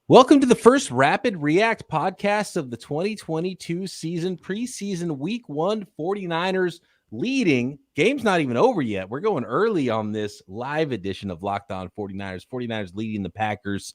Welcome to the first Rapid React podcast of the 2022 season, preseason week 1, 49ers leading. Game's not even over yet. We're going early on this live edition of Locked On 49ers. 49ers leading the Packers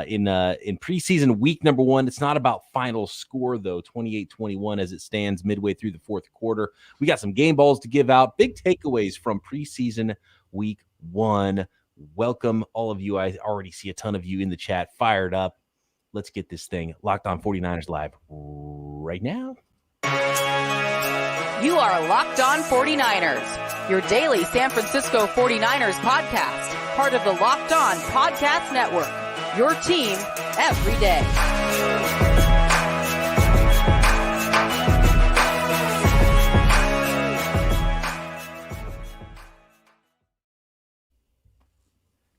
in preseason week number 1. It's not about final score, though, 28-21 as it stands midway through the fourth quarter. We got some game balls to give out, big takeaways from preseason week 1. Welcome, all of you. I already see a ton of you in the chat fired up. Let's get this thing Locked On 49ers live right now. You are Locked On 49ers, your daily San Francisco 49ers podcast, part of the Locked On Podcast Network, your team every day.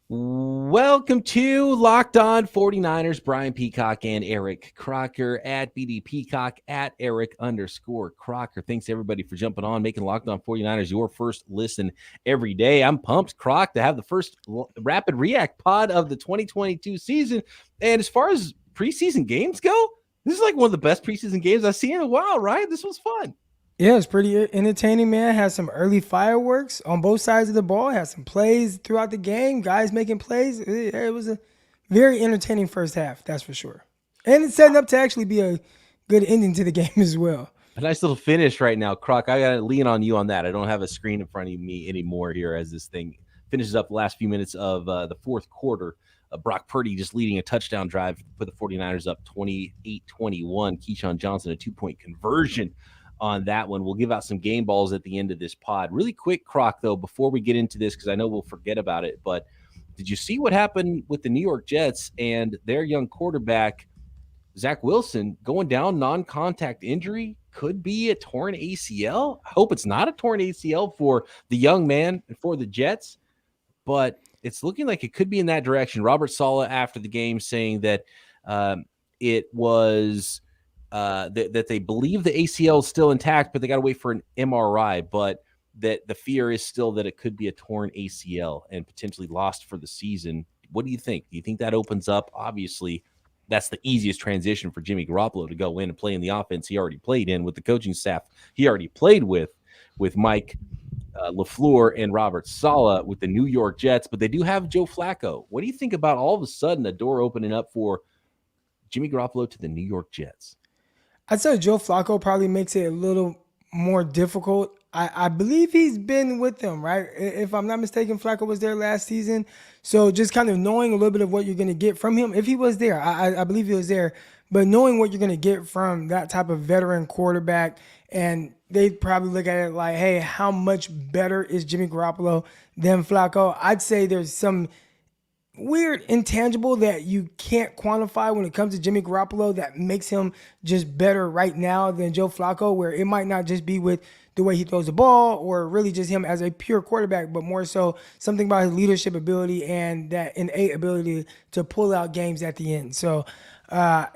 Welcome to Locked On 49ers. Brian Peacock and Eric Crocker at BD Peacock at Eric_Crocker. Thanks everybody for jumping on, making Locked On 49ers your first listen every day. I'm pumped, Croc, to have the first Rapid React pod of the 2022 season. And as far as preseason games go, this is like one of the best preseason games I've seen in a while, right? This was fun. Yeah, it's pretty entertaining, man. Had some early fireworks on both sides of the ball. Had some plays throughout the game. Guys making plays. It was a very entertaining first half, that's for sure. And it's setting up to actually be a good ending to the game as well. A nice little finish right now, Croc. I got to lean on you on that. I don't have a screen in front of me anymore here as this thing finishes up the last few minutes of the fourth quarter. Brock Purdy just leading a touchdown drive, put the 49ers up 28-21. Keyshawn Johnson, a 2-point conversion on that one. We'll give out some game balls at the end of this pod. Really quick, Croc, though, before we get into this, because I know we'll forget about it, but did you see what happened with the New York Jets and their young quarterback, Zach Wilson, going down non-contact injury? Could be a torn ACL. I hope it's not a torn ACL for the young man and for the Jets, but it's looking like it could be in that direction. Robert Saleh after the game saying that it was that they believe the ACL is still intact, but they got to wait for an MRI, but that the fear is still that it could be a torn ACL and potentially lost for the season. What do you think? Do you think that opens up? Obviously, that's the easiest transition for Jimmy Garoppolo to go in and play in the offense he already played in with the coaching staff he already played with Mike LaFleur and Robert Saleh with the New York Jets, but they do have Joe Flacco. What do you think about all of a sudden a door opening up for Jimmy Garoppolo to the New York Jets? I'd say Joe Flacco probably makes it a little more difficult. I believe he's been with them, right? If I'm not mistaken, Flacco was there last season. So just kind of knowing a little bit of what you're going to get from him, if he was there, I believe he was there, but knowing what you're going to get from that type of veteran quarterback, and they probably look at it like, hey, how much better is Jimmy Garoppolo than Flacco? I'd say there's some weird intangible that you can't quantify when it comes to Jimmy Garoppolo that makes him just better right now than Joe Flacco, where it might not just be with the way he throws the ball or really just him as a pure quarterback, but more so something about his leadership ability and that innate ability to pull out games at the end. So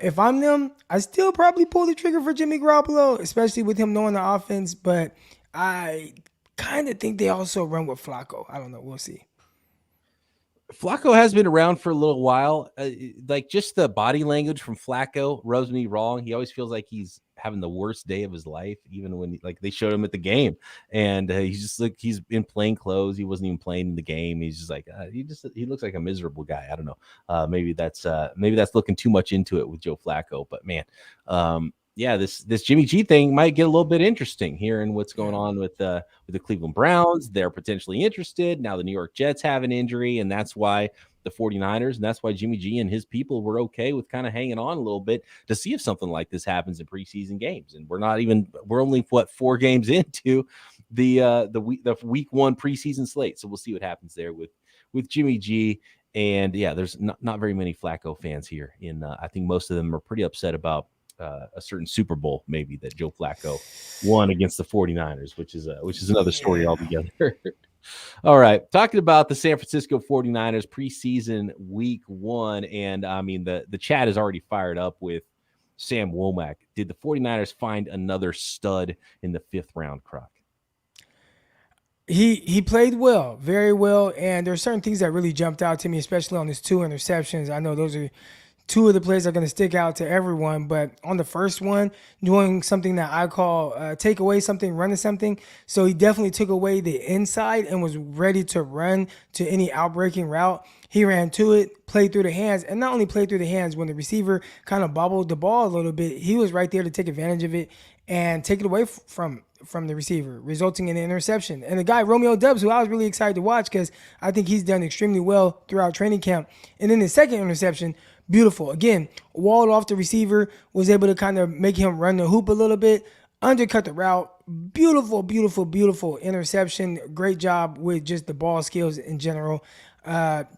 if I'm them, I still probably pull the trigger for Jimmy Garoppolo, especially with him knowing the offense, but I kind of think they also run with Flacco. I don't know. We'll see. Flacco has been around for a little while. Like just the body language from Flacco rubs me wrong. He always feels like he's having the worst day of his life, even when like they showed him at the game, and he's just like he's in plain clothes. He wasn't even playing in the game. He's just like he looks like a miserable guy. I don't know. Maybe that's looking too much into it with Joe Flacco. But man, yeah, this Jimmy G thing might get a little bit interesting here in what's going on with the Cleveland Browns. They're potentially interested. Now the New York Jets have an injury, and that's why the 49ers, and that's why Jimmy G and his people were okay with kind of hanging on a little bit to see if something like this happens in preseason games. And we're only 4 games into the week 1 preseason slate. So we'll see what happens there with Jimmy G. And yeah, there's not very many Flacco fans here I think most of them are pretty upset about a certain Super Bowl maybe that Joe Flacco won against the 49ers, which is another story altogether. All right, talking about the San Francisco 49ers preseason week 1, and I mean the chat is already fired up with Sam Womack. Did the 49ers find another stud in the 5th round, Croc? He played well, very well, and there are certain things that really jumped out to me, especially on his 2 interceptions. I know those are two of the plays are going to stick out to everyone. But on the first one, doing something that I call take away something, running something. So he definitely took away the inside and was ready to run to any outbreaking route. He ran to it, played through the hands, and not only played through the hands, when the receiver kind of bobbled the ball a little bit, he was right there to take advantage of it and take it away from the receiver, resulting in an interception. And the guy, Romeo Doubs, who I was really excited to watch because I think he's done extremely well throughout training camp. And then the second interception, beautiful. Again, walled off the receiver, was able to kind of make him run the hoop a little bit, undercut the route. Beautiful, beautiful, beautiful interception. Great job with just the ball skills in general.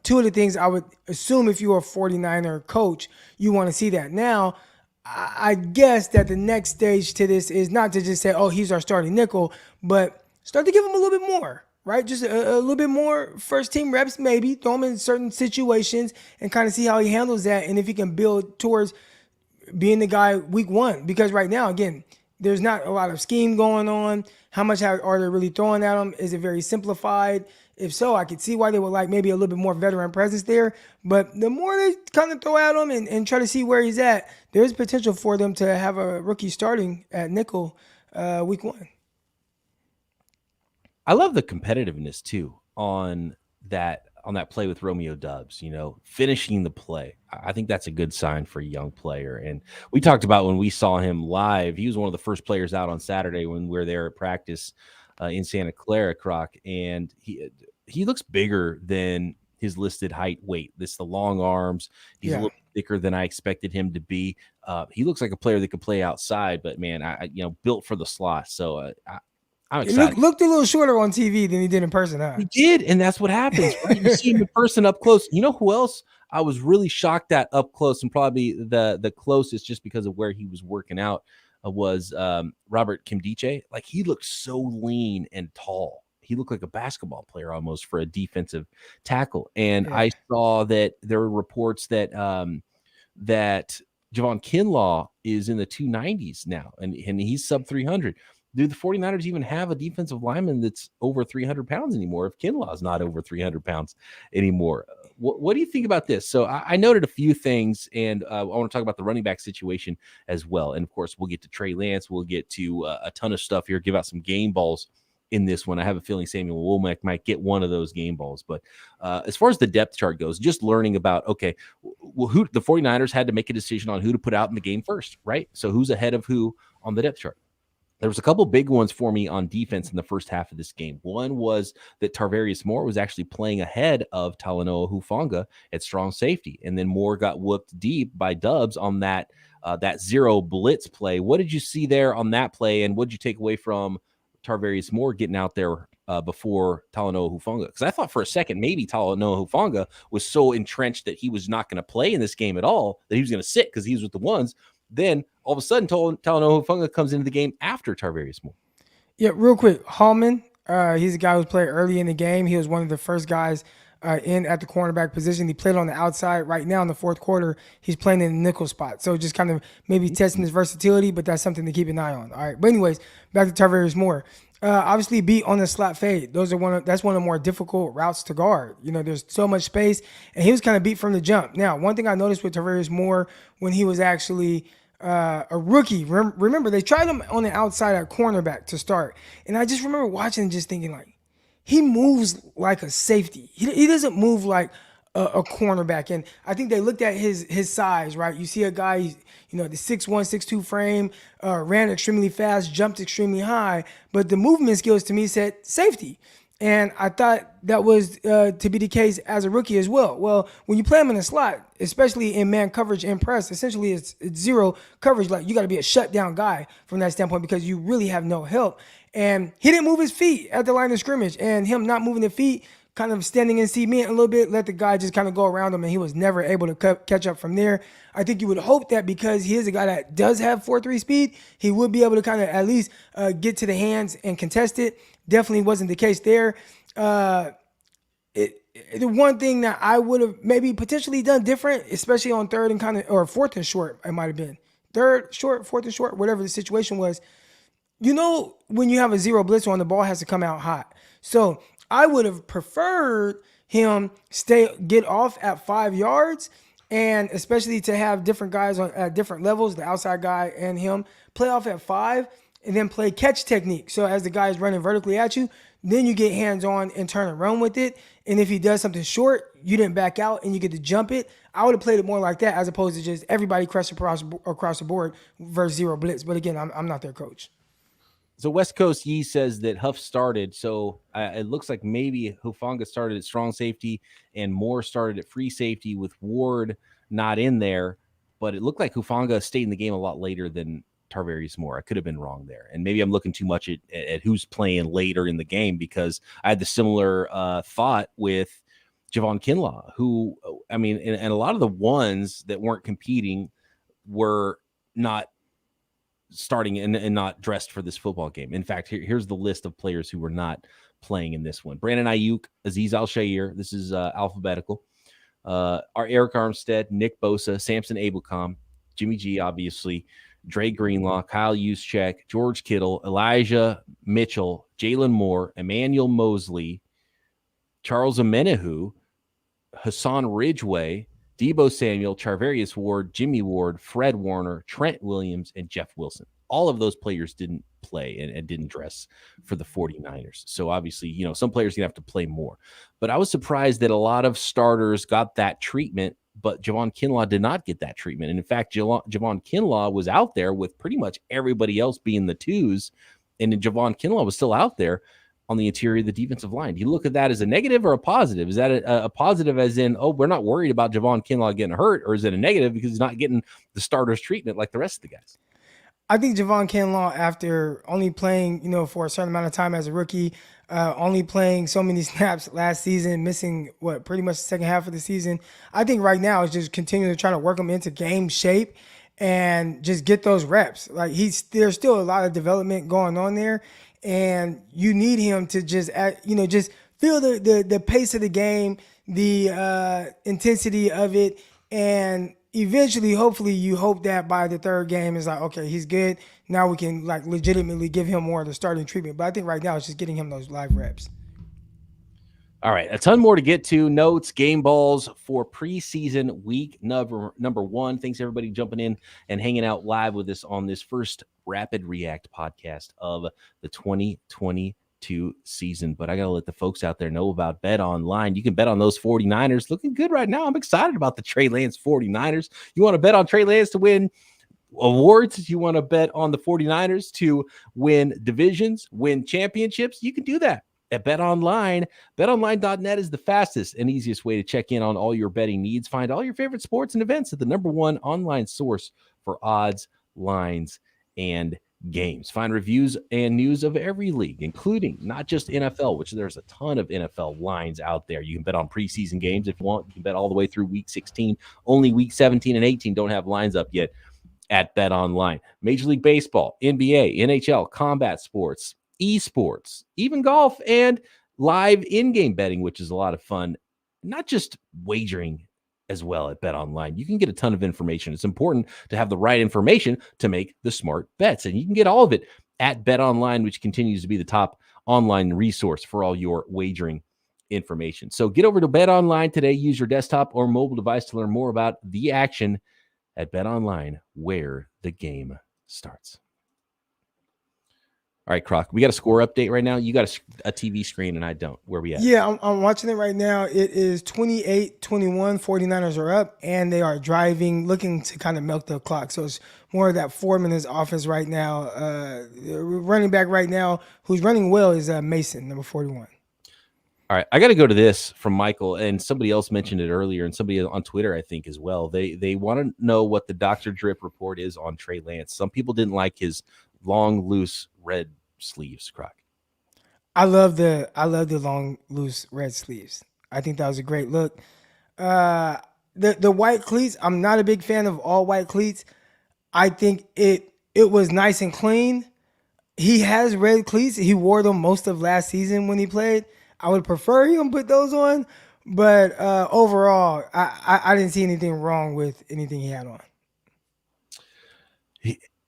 Two of the things I would assume if you're a 49er coach, you want to see that. Now, I guess that the next stage to this is not to just say, oh, he's our starting nickel, but start to give him a little bit more, right? Just a little bit more first team reps, maybe throw him in certain situations and kind of see how he handles that. And if he can build towards being the guy week one, because right now, again, there's not a lot of scheme going on. How much are they really throwing at him? Is it very simplified? If so, I could see why they would like maybe a little bit more veteran presence there. But the more they kind of throw at him and try to see where he's at, there's potential for them to have a rookie starting at nickel week one. I love the competitiveness too on that play with Romeo Doubs, finishing the play. I think that's a good sign for a young player. And we talked about when we saw him live, he was one of the first players out on Saturday when we were there at practice in Santa Clara, Croc, and he looks bigger than his listed height weight. The long arms. He's a little thicker than I expected him to be. He looks like a player that could play outside, but man, I built for the slot. So I'm excited. He looked a little shorter on TV than he did in person, huh? He did, and that's what happens. Right? You see him in person up close. You know who else I was really shocked at up close, and probably the closest just because of where he was working out, was Robert Kimdiche. Like, he looked so lean and tall. He looked like a basketball player almost for a defensive tackle. And I saw that there were reports that that Javon Kinlaw is in the 290s now, and he's sub 300. Do the 49ers even have a defensive lineman that's over 300 pounds anymore if Kinlaw is not over 300 pounds anymore? What do you think about this? So I noted a few things, and I want to talk about the running back situation as well. And, of course, we'll get to Trey Lance. We'll get to a ton of stuff here, give out some game balls in this one. I have a feeling Samuel Womack might get one of those game balls. But as far as the depth chart goes, just learning about, okay, who the 49ers had to make a decision on who to put out in the game first, right? So who's ahead of who on the depth chart? There was a couple big ones for me on defense in the first half of this game. One was that Tarvarius Moore was actually playing ahead of Talanoa Hufanga at strong safety. And then Moore got whooped deep by Doubs on that zero blitz play. What did you see there on that play? And what did you take away from Tarvarius Moore getting out there before Talanoa Hufanga? Because I thought for a second maybe Talanoa Hufanga was so entrenched that he was not going to play in this game at all, that he was going to sit because he was with the ones. Then all of a sudden, Talanoa Hufanga comes into the game after Tarvarius Moore. Yeah, real quick, Hallman, he's a guy who played early in the game. He was one of the first guys in at the cornerback position. He played on the outside. Right now in the fourth quarter, he's playing in the nickel spot. So just kind of maybe testing his versatility, but that's something to keep an eye on. All right, but anyways, back to Tarvarius Moore. Obviously, beat on the slot fade. That's one of the more difficult routes to guard. There's so much space, and he was kind of beat from the jump. Now, one thing I noticed with Tarvarius Moore when he was actually a rookie, remember they tried him on the outside at cornerback to start, and I just remember watching and just thinking, like, he moves like a safety. He doesn't move like a cornerback. And I think they looked at his size, right? You see a guy, the 6'1", 6'2" frame, ran extremely fast, jumped extremely high, but the movement skills to me said safety. And I thought that was to be the case as a rookie as well. Well, when you play him in the slot, especially in man coverage and press, essentially it's zero coverage. Like, you got to be a shutdown guy from that standpoint because you really have no help. And he didn't move his feet at the line of scrimmage, and him not moving the feet, kind of standing in cement a little bit, let the guy just kind of go around him, and he was never able to catch up from there. I think you would hope that because he is a guy that does have 4.3 speed, he would be able to kind of at least get to the hands and contest it. Definitely wasn't the case there. The one thing that I would have maybe potentially done different, especially on third and fourth and short, it might have been third short, fourth and short, whatever the situation was. When you have a zero blitz on, the ball has to come out hot. So I would have preferred him get off at 5 yards And especially to have different guys on different levels, the outside guy and him, play off at 5 and then play catch technique. So as the guy is running vertically at you, then you get hands-on and turn and run with it. And if he does something short, you didn't back out and you get to jump it. I would have played it more like that as opposed to just everybody crush across the board versus zero blitz. But again, I'm not their coach. So West Coast Yee says that Huff started. So it looks like maybe Hufanga started at strong safety and Moore started at free safety with Ward not in there. But it looked like Hufanga stayed in the game a lot later than Tarvarius Moore. I could have been wrong there. And maybe I'm looking too much at who's playing later in the game, because I had the similar thought with Javon Kinlaw, who, I mean, and a lot of the ones that weren't competing were not starting and not dressed for this football game. In fact, here's the list of players who were not playing in this one. Brandon Ayuk, Azeez Al-Shaair. This is alphabetical. Our Eric Armstead, Nick Bosa, Samson Ebukam, Jimmy G, obviously, Dre Greenlaw, Kyle Juszczyk, George Kittle, Elijah Mitchell, Jalen Moore, Emmanuel Mosley, Charles Omenihu, Hassan Ridgeway, Deebo Samuel, Charvarius Ward, Jimmy Ward, Fred Warner, Trent Williams, and Jeff Wilson. All of those players didn't play and didn't dress for the 49ers. So obviously, you know, some players are going to have to play more. But I was surprised that a lot of starters got that treatment, but Javon Kinlaw did not get that treatment. And in fact, Javon Kinlaw was out there with pretty much everybody else being the twos, and Javon Kinlaw was still out there on the interior of the defensive line. Do you look at that as a negative or a positive? Is that a positive as in, oh, we're not worried about Javon Kinlaw getting hurt, or is it a negative because he's not getting the starter's treatment like the rest of the guys? I think Javon Kinlaw, after only playing, you know, for a certain amount of time as a rookie, only playing so many snaps last season, missing pretty much the second half of the season, I think right now is just continuing to try to work him into game shape and just get those reps. Like there's still a lot of development going on there. And you need him to just, just feel the pace of the game, the intensity of it. And eventually, hopefully, you hope that by the third game is like, okay, he's good. Now we can like legitimately give him more of the starting treatment. But I think right now it's just getting him those live reps. All right, a ton more to get to. Notes, game balls for preseason week number 1. Thanks, everybody, jumping in and hanging out live with us on this first Rapid React podcast of the 2022 season. But I got to let the folks out there know about Bet Online. You can bet on those 49ers. Looking good right now. I'm excited about the Trey Lance 49ers. You want to bet on Trey Lance to win awards? You want to bet on the 49ers to win divisions, win championships? You can do that at Bet Online. BetOnline.net is the fastest and easiest way to check in on all your betting needs. Find all your favorite sports and events at the #1 online source for odds, lines, and games. Find reviews and news of every league, including not just NFL, which there's a ton of NFL lines out there. You can bet on preseason games if you want. You can bet all the way through week 16. Only week 17 and 18 don't have lines up yet at Bet Online. Major League Baseball, NBA, NHL, combat sports, esports, even golf, and live in-game betting, which is a lot of fun. Not just wagering as well at Bet Online. You can get a ton of information. It's important to have the right information to make the smart bets, and you can get all of it at Bet Online, which continues to be the top online resource for all your wagering information. So get over to Bet Online today. Use your desktop or mobile device to learn more about the action at Bet Online, where the game starts. All right, Croc, we got a score update right now. You got a TV screen and I don't. Where we at? Yeah, I'm watching it right now. It is 28-21. 49ers are up, and they are driving, looking to kind of milk the clock. So it's more of that 4 minutes offense right now. Running back right now, who's running well, is Mason, number 41. All right, I got to go to this from Michael, and somebody else mentioned it earlier, and somebody on Twitter, I think, as well. They want to know what the Dr. Drip report is on Trey Lance. Some people didn't like his long, loose red sleeves, Croc. I love the long, loose red sleeves. I think that was a great look. The white cleats, I'm not a big fan of all white cleats. I think it was nice and clean. He has red cleats. He wore them most of last season when he played. I would prefer him put those on, but overall, I didn't see anything wrong with anything he had on.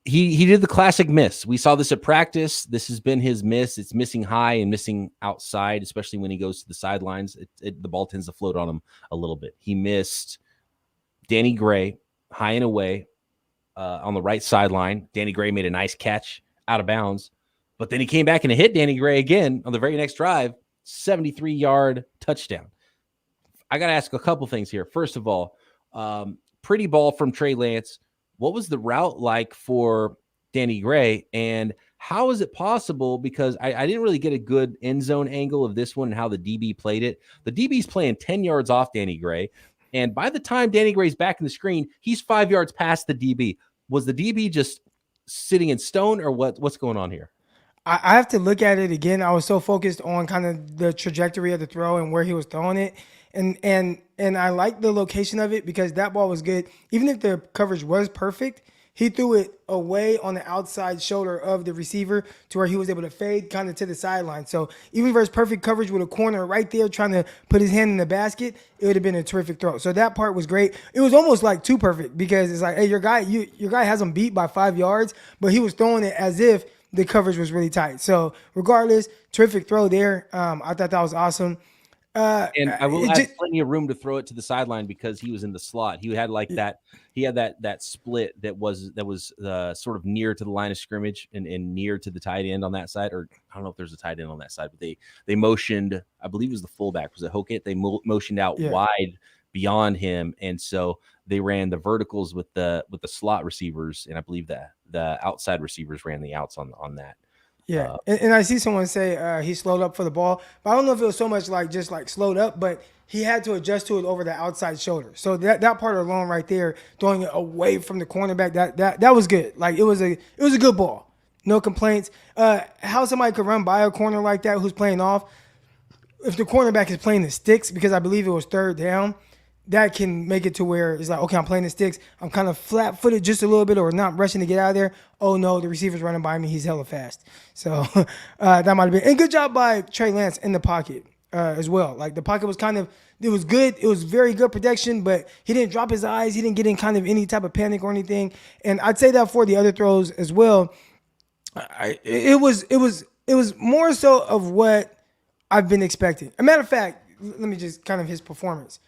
He did the classic miss. We saw this at practice. This has been his miss. It's missing high and missing outside, especially when he goes to the sidelines. The ball tends to float on him a little bit. He missed Danny Gray, high and away on the right sideline. Danny Gray made a nice catch out of bounds, but then he came back and hit Danny Gray again on the very next drive, 73-yard touchdown. I got to ask a couple things here. First of all, pretty ball from Trey Lance. What was the route like for Danny Gray, and how is it possible? Because I didn't really get a good end zone angle of this one and how the DB played it. The DB's playing 10 yards off Danny Gray, and by the time Danny Gray's back in the screen, he's 5 yards past the DB. Was the DB just sitting in stone, or what's going on here? I have to look at it again. I was so focused on kind of the trajectory of the throw and where he was throwing it. And I like the location of it because that ball was good. Even if the coverage was perfect, he threw it away on the outside shoulder of the receiver to where he was able to fade kind of to the sideline. So even versus perfect coverage with a corner right there trying to put his hand in the basket, it would have been a terrific throw. So that part was great. It was almost like too perfect because it's like, hey, your guy has him beat by 5 yards, but he was throwing it as if the coverage was really tight. So regardless, terrific throw there. I thought that was awesome. And I will have plenty of room to throw it to the sideline because he was in the slot. He had like that. He had that split that was sort of near to the line of scrimmage and near to the tight end on that side. Or I don't know if there's a tight end on that side, but they motioned. I believe it was the fullback. Was it Hokett? They motioned out wide beyond him, and so they ran the verticals with the slot receivers, and I believe that the outside receivers ran the outs on that. Yeah, and I see someone say he slowed up for the ball, but I don't know if it was so much like just like slowed up, but he had to adjust to it over the outside shoulder. So that part alone right there, throwing it away from the cornerback, that was good. Like it was a good ball, no complaints. How somebody could run by a corner like that who's playing off, if the cornerback is playing the sticks, because I believe it was third down, that can make it to where it's like, okay, I'm playing the sticks. I'm kind of flat-footed just a little bit or not rushing to get out of there. Oh, no, the receiver's running by me. He's hella fast. So that might have been – and good job by Trey Lance in the pocket as well. Like the pocket was kind of – it was good. It was very good protection, but he didn't drop his eyes. He didn't get in kind of any type of panic or anything. And I'd say that for the other throws as well. It was more so of what I've been expecting. As a matter of fact, let me just kind of his performance.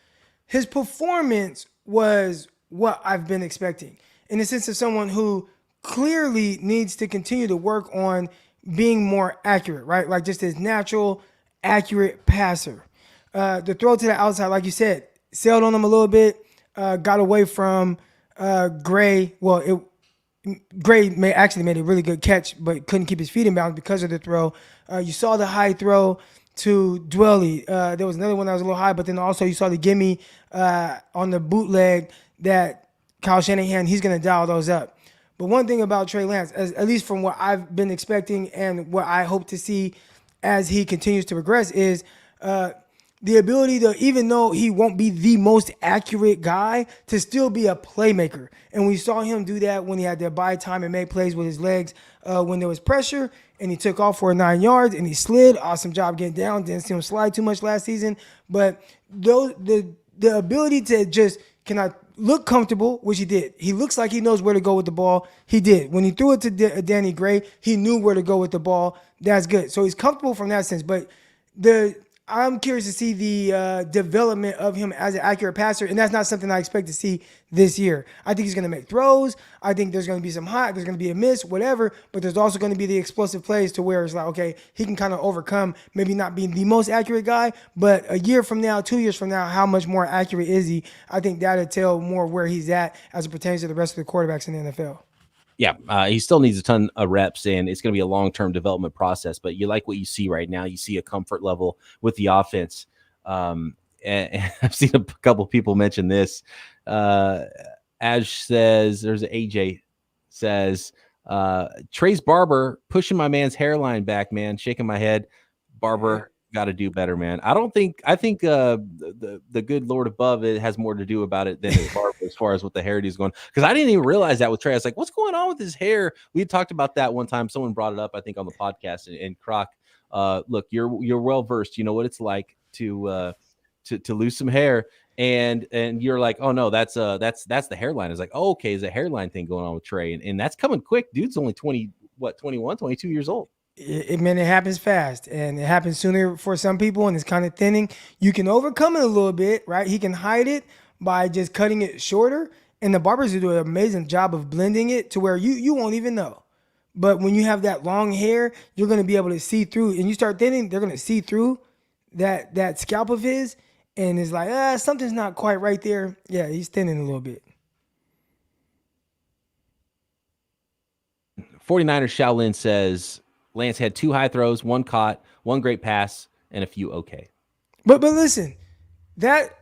His performance was what I've been expecting in the sense of someone who clearly needs to continue to work on being more accurate, right? Like just his natural, accurate passer. The throw to the outside, like you said, sailed on him a little bit, got away from Gray. Well, Gray actually made a really good catch, but couldn't keep his feet in bounds because of the throw. You saw the high throw to Dwelly. There was another one that was a little high, but then also you saw the gimme on the bootleg that Kyle Shanahan, he's going to dial those up. But one thing about Trey Lance, at least from what I've been expecting and what I hope to see as he continues to progress, is the ability to, even though he won't be the most accurate guy, to still be a playmaker. And we saw him do that when he had to buy time and make plays with his legs when there was pressure, and he took off for 9 yards and he slid. Awesome job getting down. Didn't see him slide too much last season. But the ability to just cannot look comfortable, which he did. He looks like he knows where to go with the ball. He did. When he threw it to Danny Gray, he knew where to go with the ball. That's good. So he's comfortable from that sense. But I'm curious to see the development of him as an accurate passer, and that's not something I expect to see this year. I think he's going to make throws. I think there's going to be some hot, there's going to be a miss, whatever, but there's also going to be the explosive plays to where it's like, okay, he can kind of overcome maybe not being the most accurate guy, but a year from now, 2 years from now, how much more accurate is he? I think that'll tell more where he's at as it pertains to the rest of the quarterbacks in the NFL. Yeah, he still needs a ton of reps, and it's going to be a long-term development process. But you like what you see right now. You see a comfort level with the offense. And I've seen a couple people mention this. Ash says, there's an AJ says, Trey's barber pushing my man's hairline back, man. Shaking my head. Barber got to do better, man. I think the good Lord above it has more to do about it than his barber as far as what the hairdo is going. Because I didn't even realize that with Trey. I was like, what's going on with his hair? We had talked about that one time. Someone brought it up, I think, on the podcast. And Croc, look, you're well versed. You know what it's like to lose some hair. And you're like, oh no, that's the hairline. It's like, oh, okay, there's a hairline thing going on with Trey, and that's coming quick. Dude's only 21, 22 years old. It happens fast, and it happens sooner for some people, and it's kind of thinning. You can overcome it a little bit, right? He can hide it, by just cutting it shorter. And the barbers do an amazing job of blending it to where you won't even know. But when you have that long hair, you're going to be able to see through. And you start thinning, they're going to see through that scalp of his. And it's like, something's not quite right there. Yeah, he's thinning a little bit. 49ers Shaolin says Lance had 2 high throws, 1 caught, 1 great pass, and a few okay. But listen, that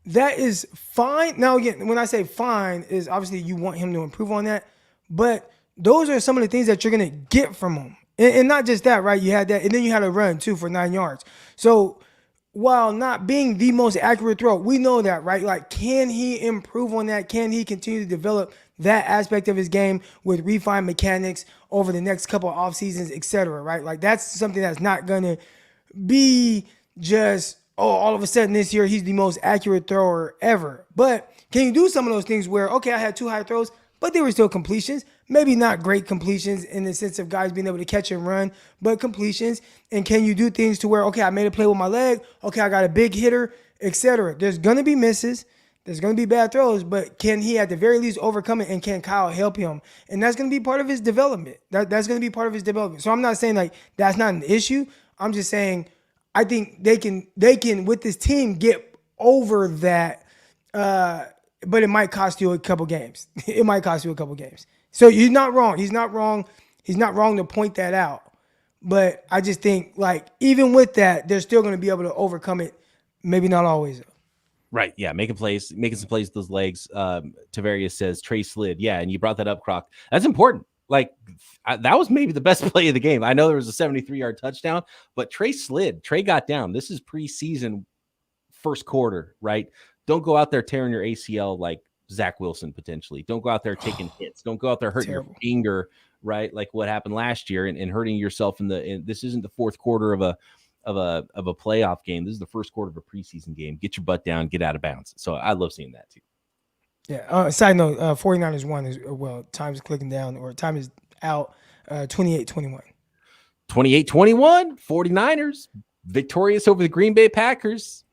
is fine. Now again, when I say fine, is obviously you want him to improve on that. But those are some of the things that you're gonna get from him, and not just that, right? You had that, and then you had a run too for 9 yards. So while not being the most accurate throw, we know that, right? Like, can he improve on that? Can he continue to develop that aspect of his game with refined mechanics over the next couple of off seasons, et cetera, right? Like, that's something that's not going to be just, all of a sudden this year he's the most accurate thrower ever. But can you do some of those things where, okay, I had 2 high throws, but they were still completions. Maybe not great completions in the sense of guys being able to catch and run, but completions. And can you do things to where, okay, I made a play with my leg, okay, I got a big hitter, etc. There's going to be misses. There's going to be bad throws, but can he at the very least overcome it, and can Kyle help him? And that's going to be part of his development. That's going to be part of his development. So I'm not saying like that's not an issue. I'm just saying I think they can with this team get over that, but it might cost you a couple games. It might cost you a couple games. So you're not wrong. He's not wrong. He's not wrong to point that out. But I just think like even with that, they're still going to be able to overcome it. Maybe not always though. Right. Yeah. Making some plays with those legs. Tavarius says Trey slid. Yeah. And you brought that up, Croc. That's important. Like that was maybe the best play of the game. I know there was a 73-yard touchdown, but Trey slid. Trey got down. This is preseason first quarter, right? Don't go out there tearing your ACL like Zach Wilson potentially. Don't go out there taking hits. Don't go out there hurting your finger, right? Like what happened last year and hurting yourself in this isn't the fourth quarter of a playoff game. This is the first quarter of a preseason game. Get your butt down, get out of bounds. So I love seeing that too. Yeah. Side note, 49ers won as well. Time is clicking down, or time is out. 28-21. 28-21. 49ers victorious over the Green Bay Packers.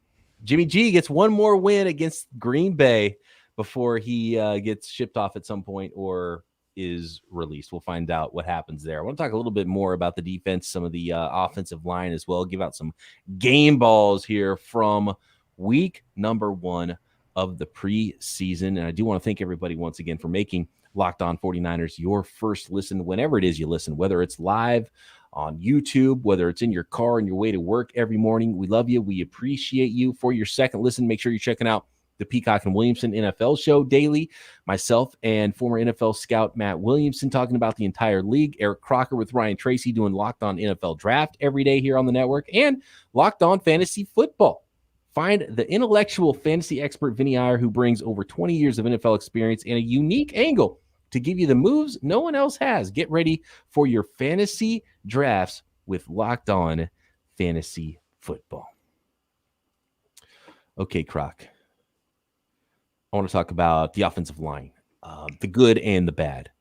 Jimmy G gets one more win against Green Bay before he gets shipped off at some point or is released. We'll find out what happens there. I want to talk a little bit more about the defense, some of the offensive line as well. Give out some game balls here from week number 1 of the preseason. And I do want to thank everybody once again for making Locked On 49ers your first listen whenever it is you listen, whether it's live on YouTube, whether it's in your car on your way to work every morning. We love you. We appreciate you. For your second listen, make sure you're checking out the Peacock and Williamson NFL show daily. Myself and former NFL scout Matt Williamson talking about the entire league. Eric Crocker with Ryan Tracy doing Locked On NFL Draft every day here on the network, and Locked On Fantasy Football. Find the intellectual fantasy expert Vinny Iyer, who brings over 20 years of NFL experience and a unique angle to give you the moves no one else has. Get ready for your fantasy drafts with Locked On Fantasy Football. Okay, Croc. I want to talk about the offensive line, the good and the bad.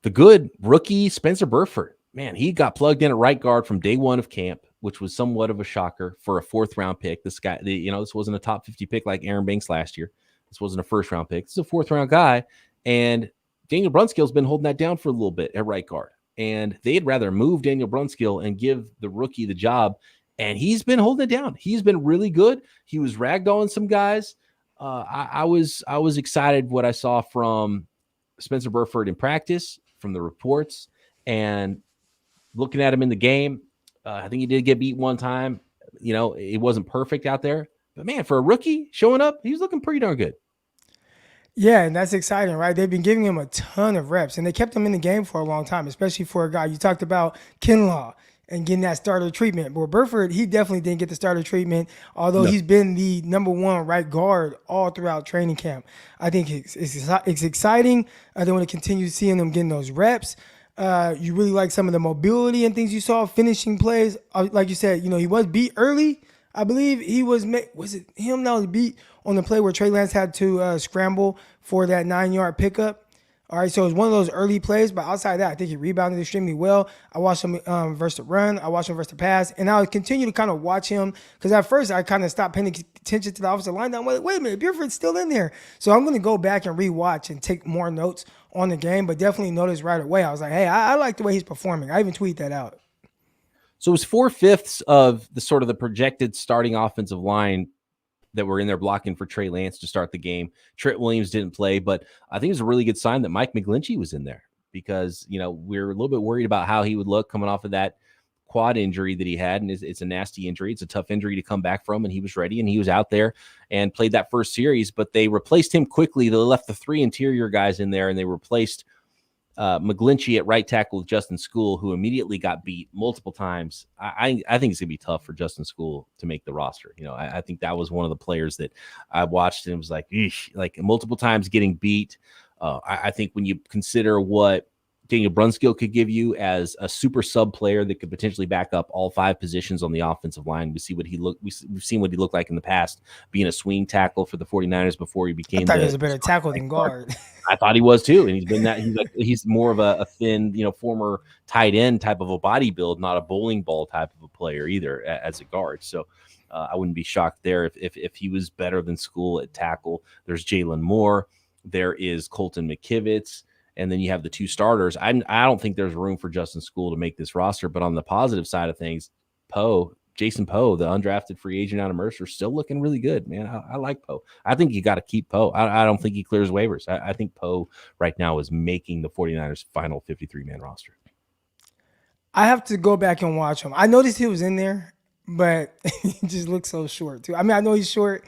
The good, rookie Spencer Burford. Man, he got plugged in at right guard from day one of camp, which was somewhat of a shocker for a 4th-round pick. This guy, this wasn't a top 50 pick like Aaron Banks last year. This wasn't a first-round pick. This is a 4th-round guy, and Daniel Brunskill's been holding that down for a little bit at right guard. And they'd rather move Daniel Brunskill and give the rookie the job, and he's been holding it down. He's been really good. He was ragdolling some guys. I was excited what I saw from Spencer Burford in practice, from the reports, and looking at him in the game. I think he did get beat one time. It wasn't perfect out there. But, man, for a rookie showing up, he was looking pretty darn good. Yeah, and that's exciting, right? They've been giving him a ton of reps, and they kept him in the game for a long time, especially for a guy. You talked about Kinlaw and getting that starter treatment. But Burford, he definitely didn't get the starter treatment, although he's been the number 1 right guard all throughout training camp. I think it's exciting. I want to continue seeing them getting those reps. You really like some of the mobility and things you saw, finishing plays. Like you said, he was beat early. I believe he was it him that was beat on the play where Trey Lance had to scramble for that 9-yard pickup? All right, so it's one of those early plays, but outside of that, I think he rebounded extremely well. I watched him versus the run. I watched him versus the pass, and I would continue to kind of watch him because at first I kind of stopped paying attention to the offensive line. I'm like, wait a minute, Buford's still in there. So I'm going to go back and rewatch and take more notes on the game, but definitely noticed right away. I was like, hey, I like the way he's performing. I even tweeted that out. So it was 4/5 of the sort of the projected starting offensive line that were in there blocking for Trey Lance to start the game. Trent Williams didn't play, but I think it's a really good sign that Mike McGlinchey was in there because, we're a little bit worried about how he would look coming off of that quad injury that he had. And it's a nasty injury. It's a tough injury to come back from. And he was ready and he was out there and played that first series, but they replaced him quickly. They left the 3 interior guys in there and they replaced McGlinchey at right tackle with Justin School, who immediately got beat multiple times. I think it's gonna be tough for Justin School to make the roster. I think that was one of the players that I watched and was like, eesh, like multiple times getting beat. I think when you consider what Daniel Brunskill could give you as a super sub player that could potentially back up all 5 positions on the offensive line. We've seen what he looked like in the past, being a swing tackle for the 49ers before he became. I thought he was a better tackle than guard. I thought he was too, and he's been that. He's more of a thin, former tight end type of a body build, not a bowling ball type of a player either as a guard. So I wouldn't be shocked there if he was better than School at tackle. There's Jalen Moore, there is Colton McKivitz. And then you have the 2 starters. I don't think there's room for Justin School to make this roster. But on the positive side of things, Jason Poe, the undrafted free agent out of Mercer, still looking really good, man. I like Poe. I think you got to keep Poe. I don't think he clears waivers. I think Poe right now is making the 49ers final 53-man roster. I have to go back and watch him. I noticed he was in there, but he just looks so short too. I mean, I know he's short,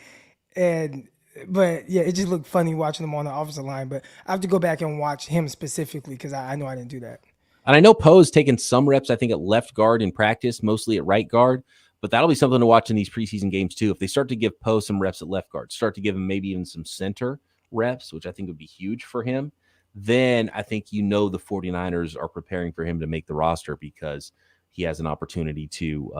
but yeah, it just looked funny watching him on the offensive line. But I have to go back and watch him specifically because I know I didn't do that. And I know Poe's taken some reps, I think, at left guard in practice, mostly at right guard. But that'll be something to watch in these preseason games, too. If they start to give Poe some reps at left guard, start to give him maybe even some center reps, which I think would be huge for him, then I think the 49ers are preparing for him to make the roster because he has an opportunity to,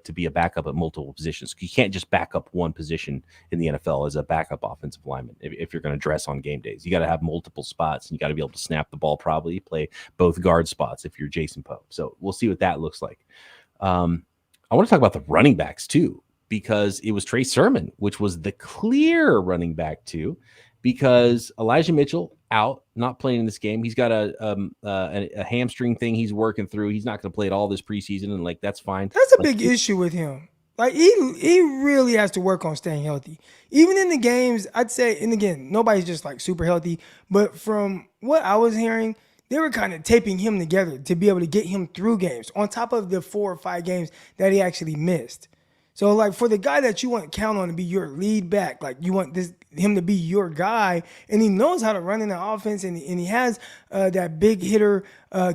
to be a backup at multiple positions. You can't just back up one position in the NFL as a backup offensive lineman if you're going to dress on game days. You got to have multiple spots, and you got to be able to snap the ball, probably play both guard spots if you're Jason Poe. So we'll see what that looks like. I want to talk about the running backs too, because it was Trey Sermon, which was the clear running back too, because Elijah Mitchell out, not playing in this game. He's got a hamstring thing he's working through. He's not going to play at all this preseason, and that's fine. That's a big issue with him. He really has to work on staying healthy. Even in the games, I'd say, and again, nobody's just super healthy, but from what I was hearing, they were kind of taping him together to be able to get him through games on top of the 4 or 5 games that he actually missed. So, for the guy that you want to count on to be your lead back, you want him to be your guy, and he knows how to run in the offense, and he has that big hitter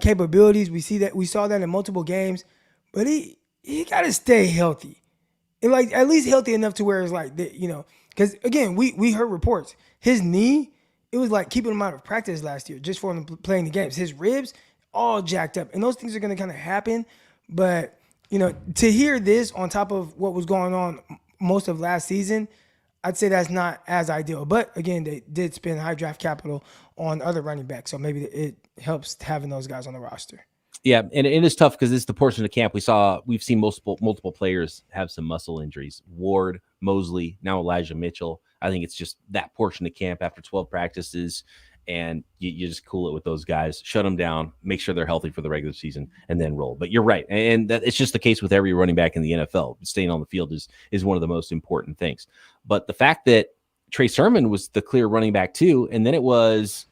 capabilities. We saw that in multiple games, but he got to stay healthy, and at least healthy enough to where it's because again, we heard reports his knee, it was keeping him out of practice last year just for him playing the games. His ribs all jacked up, and those things are going to kind of happen, but. To hear this on top of what was going on most of last season, I'd say that's not as ideal. But again, they did spend high draft capital on other running backs, so maybe it helps having those guys on the roster. Yeah, and it is tough because it's the portion of camp we've seen multiple players have some muscle injuries. Ward, Mosley, now Elijah Mitchell. I think it's just that portion of camp after 12 practices. And you just cool it with those guys, shut them down, make sure they're healthy for the regular season, and then roll. But you're right, and that it's just the case with every running back in the NFL. Staying on the field is one of the most important things. But the fact that Trey Sermon was the clear running back too, and then it was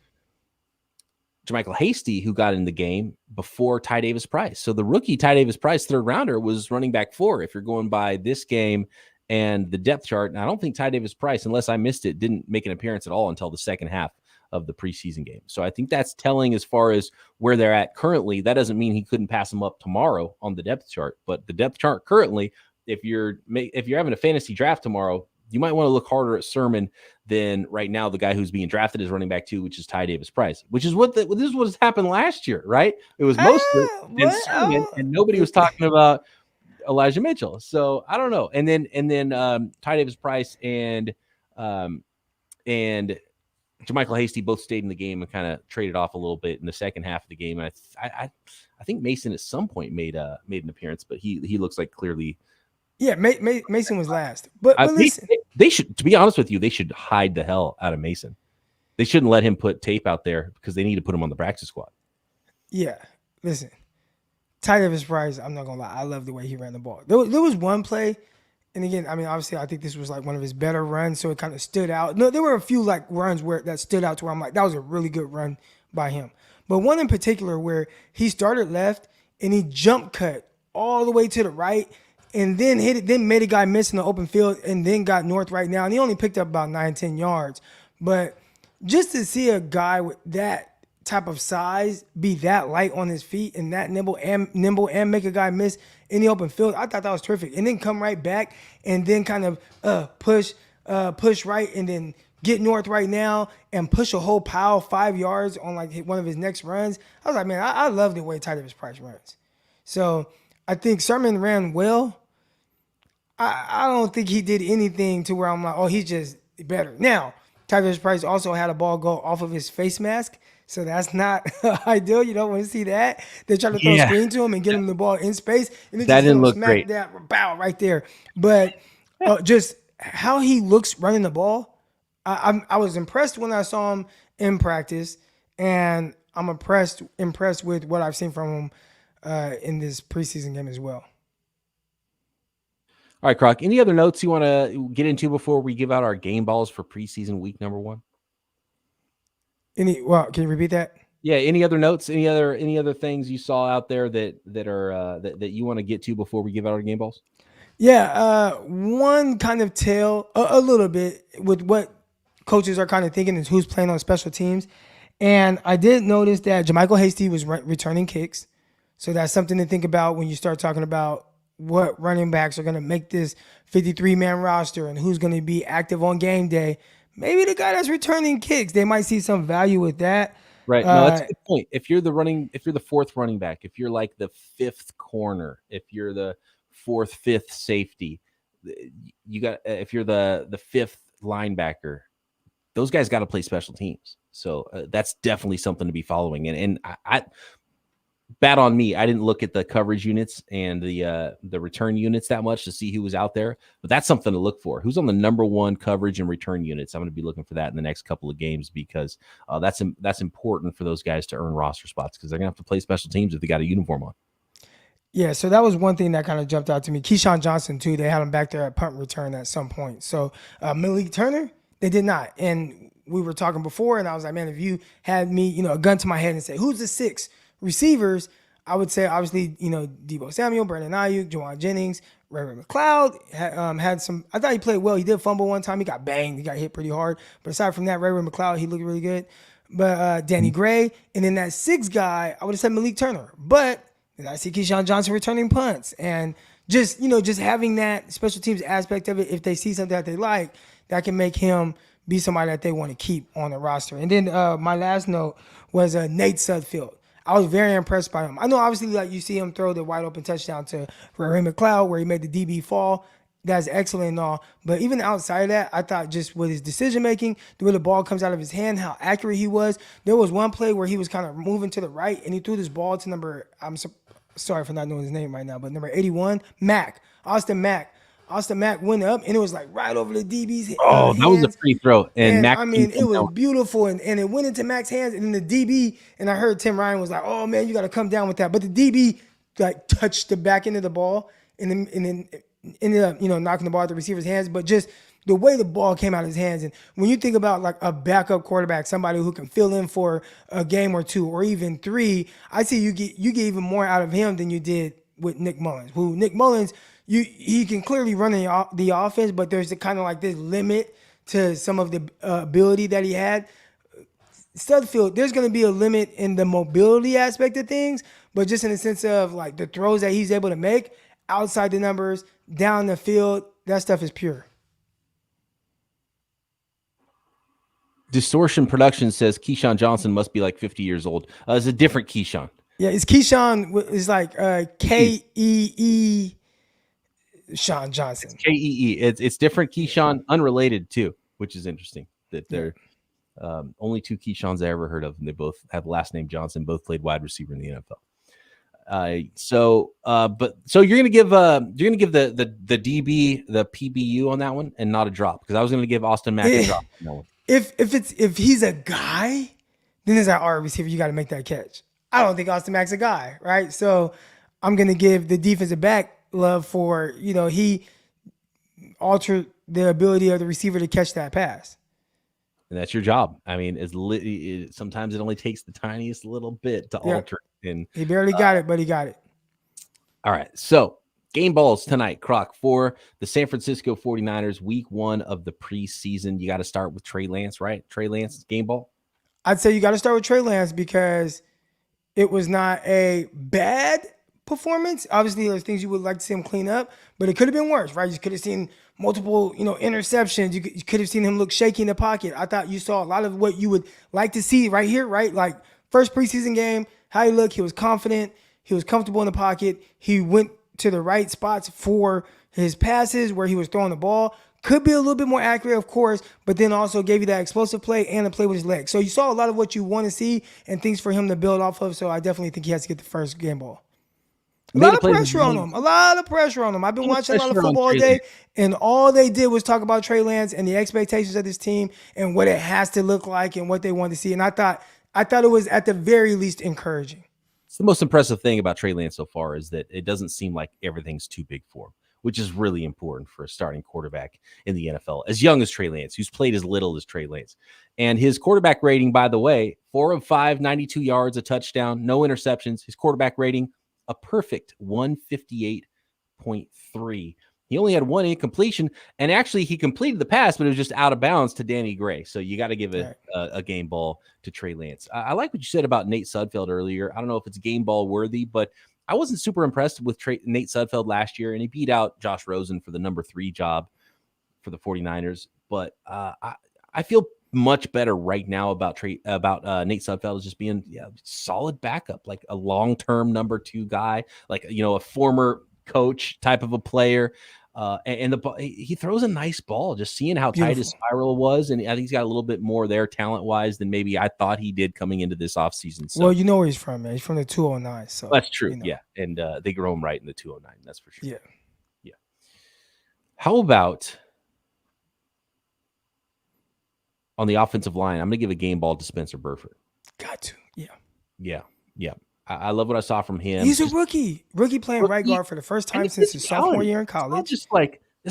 Jermichael Hasty who got in the game before Ty Davis Price. So the rookie Ty Davis Price, 3rd rounder, was running back 4 if you're going by this game and the depth chart. And I don't think Ty Davis Price, unless I missed it, didn't make an appearance at all until the second half of the preseason game. So I think that's telling as far as where they're at currently. That doesn't mean he couldn't pass them up tomorrow on the depth chart, but the depth chart currently, if you're having a fantasy draft tomorrow, you might want to look harder at Sermon than right now the guy who's being drafted as running back 2, which is Ty Davis Price, which is this is what has happened last year, right? It was mostly Sermon, and nobody was talking about Elijah Mitchell. So I don't know. And then Ty Davis Price and JaMychal Hasty both stayed in the game and kind of traded off a little bit in the second half of the game. And I think Mason at some point made an appearance, but he looks like clearly. Yeah, Mason was last. But listen. They should, to be honest with you, they should hide the hell out of Mason. They shouldn't let him put tape out there because they need to put him on the practice squad. Yeah, listen. Ty Davis Price, I'm not going to lie. I love the way he ran the ball. There was one play, and again, I mean, obviously, I think this was like one of his better runs, so it kind of stood out. No, there were a few like runs that stood out to where I'm like, that was a really good run by him. But one in particular where he started left and he jump cut all the way to the right and then hit it, then made a guy miss in the open field and then got north right now. And he only picked up about 9-10 yards. But just to see a guy with that type of size be that light on his feet and that nimble and make a guy miss in the open field, I thought that was terrific. And then come right back and then kind of push right and then get north right now and push a whole pile 5 yards on like one of his next runs. I was like, man, I love the way Ty Davis Price runs. So I think Sermon ran well. I don't think he did anything to where I'm like, oh, he's just better. Now, Ty Davis Price also had a ball go off of his face mask. So that's not ideal. You don't want to see that. They try to throw a screen to him and get him the ball in space. And that didn't look great. That bow right there. But just how he looks running the ball, I was impressed when I saw him in practice. And I'm impressed with what I've seen from him in this preseason game as well. All right, Croc, any other notes you want to get into before we give out our game balls for preseason week number 1? Can you repeat that? Yeah. Any other notes? Any other things you saw out there that you want to get to before we give out our game balls? Yeah. One kind of tell a little bit with what coaches are kind of thinking is who's playing on special teams. And I did notice that JaMychal Hasty was returning kicks. So that's something to think about when you start talking about what running backs are going to make this 53-man roster and who's going to be active on game day. Maybe the guy that's returning kicks, they might see some value with that. Right. No, that's a good point. If you're the fourth running back, if you're like the fifth corner, if you're the fourth, fifth safety, if you're the fifth linebacker, those guys got to play special teams. So that's definitely something to be following. And I bad on me. I didn't look at the coverage units and the return units that much to see who was out there, but that's something to look for. Who's on the number 1 coverage and return units? I'm going to be looking for that in the next couple of games because that's important for those guys to earn roster spots because they're going to have to play special teams if they got a uniform on. Yeah, so that was one thing that kind of jumped out to me. Keyshawn Johnson, too, they had him back there at punt return at some point. So Malik Turner, they did not. And we were talking before, and I was like, man, if you had me, a gun to my head and say, who's the 6 receivers, I would say, obviously, Deebo Samuel, Brandon Ayuk, Juwan Jennings, Ray McLeod had some. I thought he played well. He did fumble one time. He got banged. He got hit pretty hard. But aside from that, Ray McLeod, he looked really good. But Danny Gray, and then that 6th guy, I would have said Malik Turner. But I see Keyshawn Johnson returning punts, and just having that special teams aspect of it. If they see something that they like, that can make him be somebody that they want to keep on the roster. And then my last note was Nate Sudfeld. I was very impressed by him. I know, obviously, like you see him throw the wide open touchdown to Ray McLeod where he made the DB fall. That's excellent and all. But even outside of that, I thought just with his decision making, the way the ball comes out of his hand, how accurate he was. There was one play where he was kind of moving to the right and he threw this ball to I'm sorry for not knowing his name right now, but number 81, Austin Mack. Austin Mack went up, and it was like right over the DB's hands. Oh, that was a free throw. And Mack, I mean, it was beautiful, and it went into Mack's hands, and then the DB, and I heard Tim Ryan was like, oh, man, you got to come down with that. But the DB, like, touched the back end of the ball, and then ended up, knocking the ball out the receiver's hands. But just the way the ball came out of his hands, and when you think about, like, a backup quarterback, somebody who can fill in for a game or 2 or even 3, I see you get even more out of him than you did with Nick Mullins, Nick Mullins, he can clearly run the offense, but there's kind of like this limit to some of the ability that he had. Sudfeld, there's going to be a limit in the mobility aspect of things, but just in the sense of like the throws that he's able to make outside the numbers, down the field, that stuff is pure. Distortion Production says Keyshawn Johnson must be like 50 years old. It's a different Keyshawn. Yeah, it's Keyshawn. It's like K-E-E Sean Johnson. It's K-E-E. It's different Keyshawn, unrelated too, which is interesting that they're Only two Keyshawn's I ever heard of, and they both have the last name Johnson. Both played wide receiver in the NFL. So you're gonna give the DB the PBU on that one and not a drop, because I was gonna give Austin Mack a drop on that one. If he's a guy, then as our receiver, you got to make that catch. I don't think Austin Mack's a guy, right? So I'm gonna give the defensive back love for, he altered the ability of the receiver to catch that pass. And that's your job. I mean, sometimes it only takes the tiniest little bit to alter it. And he barely got it, but he got it. All right. So game balls tonight, Croc, for the San Francisco 49ers, week 1 of the preseason. You got to start with Trey Lance, right? Trey Lance, game ball? I'd say you got to start with Trey Lance because it was not a bad performance. Obviously, there's things you would like to see him clean up, but it could have been worse, right? You could have seen multiple, interceptions. You could have seen him look shaky in the pocket. I thought you saw a lot of what you would like to see right here, right? Like first preseason game, how he looked, he was confident, he was comfortable in the pocket. He went to the right spots for his passes where he was throwing the ball. Could be a little bit more accurate, of course, but then also gave you that explosive play and the play with his legs. So you saw a lot of what you want to see and things for him to build off of. So I definitely think he has to get the first game ball. A lot of pressure on him. I've been watching a lot of football all day, and all they did was talk about Trey Lance and the expectations of this team and what it has to look like and what they want to see. And I thought it was at the very least encouraging. It's the most impressive thing about Trey Lance so far is that it doesn't seem like everything's too big for him, which is really important for a starting quarterback in the NFL, as young as Trey Lance, who's played as little as Trey Lance. And his quarterback rating, by the way, 4 of 5, 92 yards, a touchdown, no interceptions. His quarterback rating, a perfect 158.3. He only had one incompletion, and actually he completed the pass, but it was just out of bounds to Danny Gray. So you got to give a game ball to Trey Lance. I like what you said about Nate Sudfeld earlier. I don't know if it's game ball worthy, but I wasn't super impressed with Nate Sudfeld last year, and he beat out Josh Rosen for the number 3 job for the 49ers. But I feel much better right now about Nate Sudfeld as just being solid backup, like a long-term number 2 guy, like a former coach type of a player. He throws a nice ball. Just seeing how tight his spiral was, and I think he's got a little bit more there talent-wise than maybe I thought he did coming into this offseason. So, well, you know where he's from, man. He's from the 209. So that's true. Yeah, and they grow him right in the 209. That's for sure. Yeah. How about on the offensive line? I'm going to give a game ball to Spencer Burford. Got to. Yeah. I love what I saw from him. He's a rookie playing right guard for the first time since his sophomore year in college. It's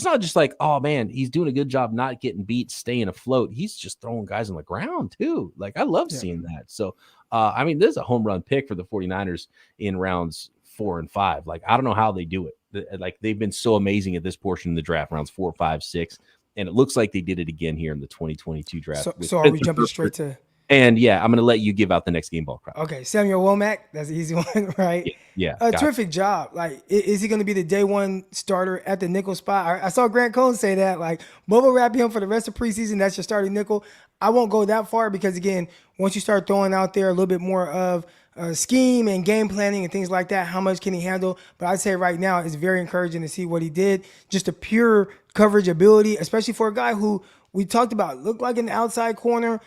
not just like, oh man, he's doing a good job not getting beat, staying afloat. He's just throwing guys on the ground too. Like I love seeing that. So, this is a home run pick for the 49ers in rounds 4 and 5. Like I don't know how they do it. Like they've been so amazing at this portion of the draft, rounds 4, 5, 6, and it looks like they did it again here in the 2022 draft. So are we jumping straight to? And I'm going to let you give out the next game ball crowd. Okay, Samuel Womack, that's an easy one, right? Yeah. Terrific job. Like, is he going to be the day one starter at the nickel spot? I saw Grant Cohn say that, like, bubble wrap him for the rest of preseason. That's your starting nickel. I won't go that far because, again, once you start throwing out there a little bit more of scheme and game planning and things like that, how much can he handle? But I'd say right now it's very encouraging to see what he did. Just a pure coverage ability, especially for a guy who we talked about looked like an outside corner.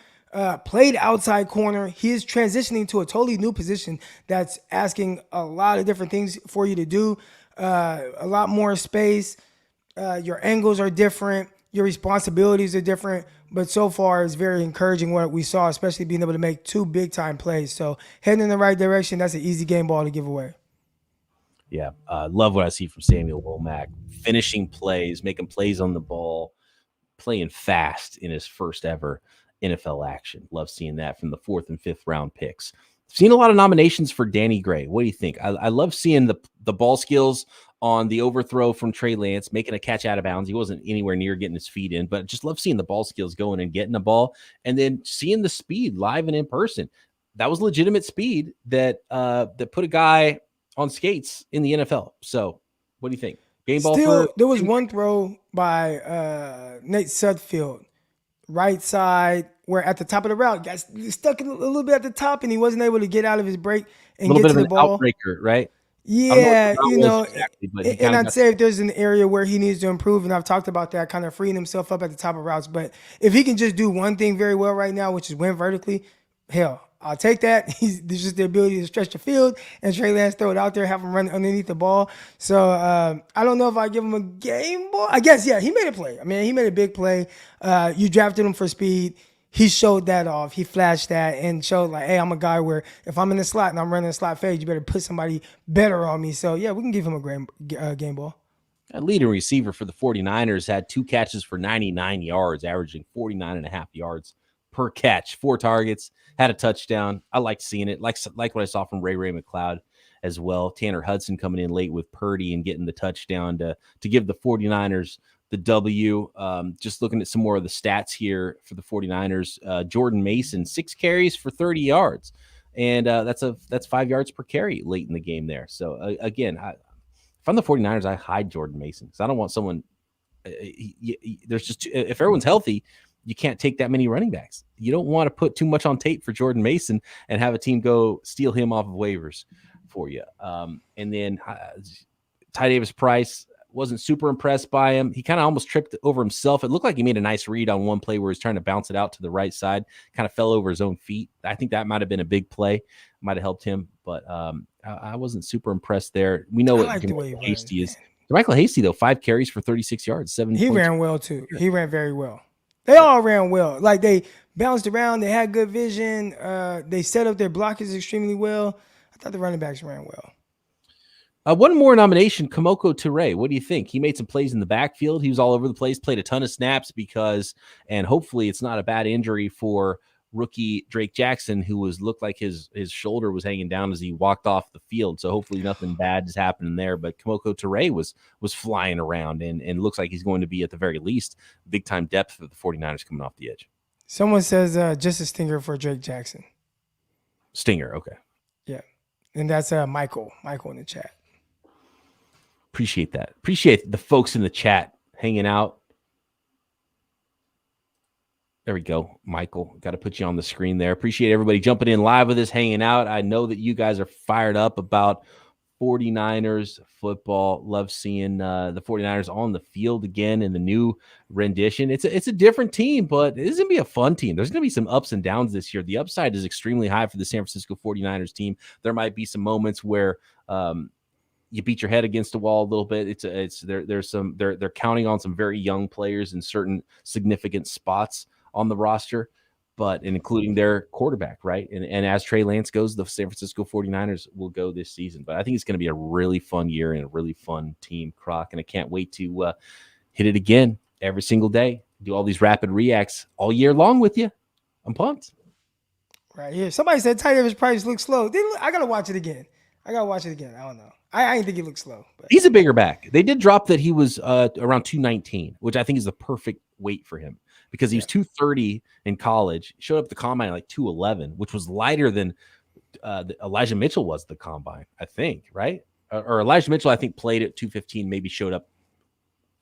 Played outside corner. He is transitioning to a totally new position that's asking a lot of different things for you to do. A lot more space. Your angles are different. Your responsibilities are different. But so far, it's very encouraging what we saw, especially being able to make 2 big-time plays. So heading in the right direction, that's an easy game ball to give away. Yeah, love what I see from Samuel Womack. Finishing plays, making plays on the ball, playing fast in his first ever NFL action. Love seeing that from the 4th and 5th round picks. Seen a lot of nominations for Danny Gray. What do you think? I love seeing the ball skills on the overthrow from Trey Lance, making a catch out of bounds. He wasn't anywhere near getting his feet in, but just love seeing the ball skills going and getting the ball, and then seeing the speed live and in person. That was legitimate speed that put a guy on skates in the NFL. So what do you think? Game ball. There was one throw by Nate Sudfeld, right side, where at the top of the route, got stuck in a little bit at the top, and he wasn't able to get out of his break and get to the ball. Outbreaker, right? Yeah, where Brown was exactly, but he and kind of I'd got say if there's an area where he needs to improve, and I've talked about that, kind of freeing himself up at the top of routes. But if he can just do one thing very well right now, which is win vertically, hell, I'll take that. There's just the ability to stretch the field, and Trey Lance throw it out there, have him run underneath the ball. So I don't know if I give him a game ball. I guess, yeah, he made a play. I mean, he made a big play. You drafted him for speed. He showed that off. He flashed that and showed like, hey, I'm a guy where if I'm in the slot and I'm running a slot fade, you better put somebody better on me. So, yeah, we can give him a game ball. a leading receiver for the 49ers, had 2 catches for 99 yards, averaging 49.5 yards per catch, 4 targets, had a touchdown. I liked seeing it, like what I saw from Ray McLeod as well. Tanner Hudson coming in late with Purdy and getting the touchdown to give the 49ers the W. Just looking at some more of the stats here for the 49ers. Jordan Mason, 6 carries for 30 yards. And that's 5 yards per carry late in the game there. So, again, if I'm the 49ers, I hide Jordan Mason because I don't want someone there's just if everyone's healthy, you can't take that many running backs. You don't want to put too much on tape for Jordan Mason and have a team go steal him off of waivers for you. And then Ty Davis-Price, wasn't super impressed by him. He kind of almost tripped over himself. It looked like he made a nice read on one play where he's trying to bounce it out to the right side, kind of fell over his own feet. I think that might have been a big play, might have helped him, but I wasn't super impressed there. We know what Michael Hasty is. Michael Hasty, though, 5 carries for 36 yards, 7. He ran well, too. He ran very well. They all ran well. Like, they bounced around. They had good vision. They set up their blockers extremely well. I thought the running backs ran well. One more nomination, Kemoko Turay. What do you think? He made some plays in the backfield. He was all over the place, played a ton of snaps and hopefully it's not a bad injury for rookie Drake Jackson, who looked like his shoulder was hanging down as he walked off the field. So hopefully nothing bad is happening there. But Kemoko Turay was flying around and looks like he's going to be, at the very least, big-time depth for the 49ers coming off the edge. Someone says just a stinger for Drake Jackson. Stinger, okay. Yeah. And that's Michael in the chat. Appreciate that. Appreciate the folks in the chat hanging out. There we go, Michael. Got to put you on the screen there. Appreciate everybody jumping in live with us, hanging out. I know that you guys are fired up about 49ers football. Love seeing the 49ers on the field again in the new rendition. It's a different team, but it's going to be a fun team. There's going to be some ups and downs this year. The upside is extremely high for the San Francisco 49ers team. There might be some moments where you beat your head against a wall a little bit. They're counting on some very young players in certain significant spots on the roster, but including their quarterback, right? And as Trey Lance goes, the San Francisco 49ers will go this season. But I think it's going to be a really fun year and a really fun team, Croc, and I can't wait to hit it again every single day, do all these rapid reacts all year long with you. I'm pumped. Right here. Somebody said Ty Davis-Price looks slow. I got to watch it again. I don't know. I didn't think he looked slow. But. He's a bigger back. They did drop that he was around 219, which I think is the perfect weight for him because he was 230 in college. Showed up at the combine at like 211, which was lighter than Elijah Mitchell was at the combine, I think, right? Or Elijah Mitchell, I think, played at 215, maybe showed up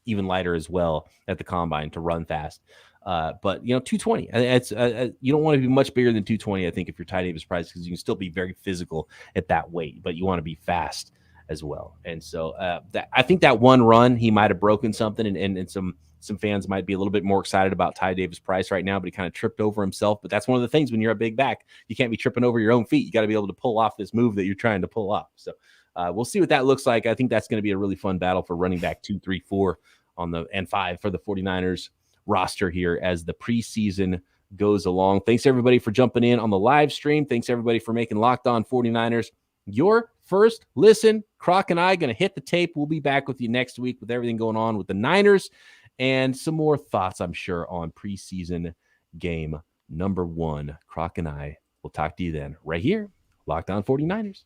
even lighter as well at the combine to run fast. But 220. It's you don't want to be much bigger than 220. I think if you're Ty Davis-Price, because you can still be very physical at that weight, but you want to be fast as well. And so I think that one run he might have broken something, and some fans might be a little bit more excited about Ty Davis-Price right now, but he kind of tripped over himself. But that's one of the things when you're a big back, you can't be tripping over your own feet. You got to be able to pull off this move that you're trying to pull off. So we'll see what that looks like. I think that's going to be a really fun battle for running back 2, 3, 4 and 5 for the 49ers roster here as the preseason goes along. Thanks everybody for jumping in on the live stream. Thanks everybody for making Locked On 49ers your first listen. Croc and I going to hit the tape. We'll be back with you next week with everything going on with the Niners and some more thoughts, I'm sure, on preseason game number 1. Croc and I will talk to you then right here, Locked On 49ers.